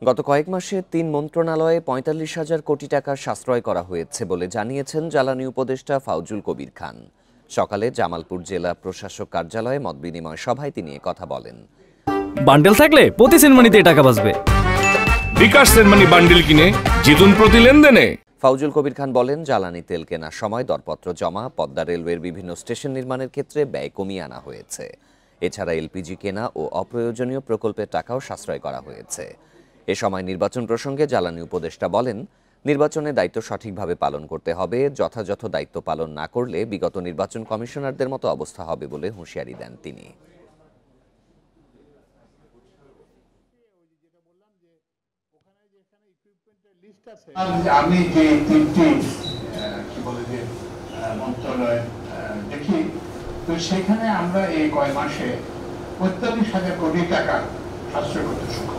গত কয়েক মাসে ৩ মন্ত্রণালয়ে ৪৫,০০০ কোটি টাকার সাশ্রয় করা হয়েছে বলে জানিয়েছেন জ্বালানি উপদেষ্টা ফাউজুল কবির খান। সকালে জামালপুর জেলা প্রশাসক কার্যালয়ে মতবিনিময় সভায় তিনি কথা বলেন। বান্ডেল থাকলে প্রতি সেনমানিতে টাকা বাঁচবে। বিকাশ সেনমানি বান্ডেল কিনে জিতুন প্রতি লেনদেনে। ফাউজুল কবির খান বলেন, জ্বালানি তেল কেনার সময় দরপত্র জমা, পদ্মা রেলওয়ের বিভিন্ন স্টেশন নির্মাণের ক্ষেত্রে ব্যয় কমিয়ে আনা হয়েছে। এছাড়া এলপিজি কেনা ও অপ্রয়োজনীয় প্রকল্পের টাকাও সাশ্রয় করা হয়েছে। এ সময় নির্বাচন প্রসঙ্গে জ্বালানি উপদেষ্টা বলেন, নির্বাচনে দায়িত্ব সঠিকভাবে পালন করতে হবে। যথাযথ দায়িত্ব পালন না করলে বিগত নির্বাচন কমিশনারদের মতো অবস্থা হবে বলে হুঁশিয়ারি দেন তিনি। আমি যে তিনটি মন্ত্রণালয় দেখি, তো সেখানে আমরা এই কয় মাসে ৪৫,০০০ কোটি টাকা সাশ্রয় করতে সক্ষম।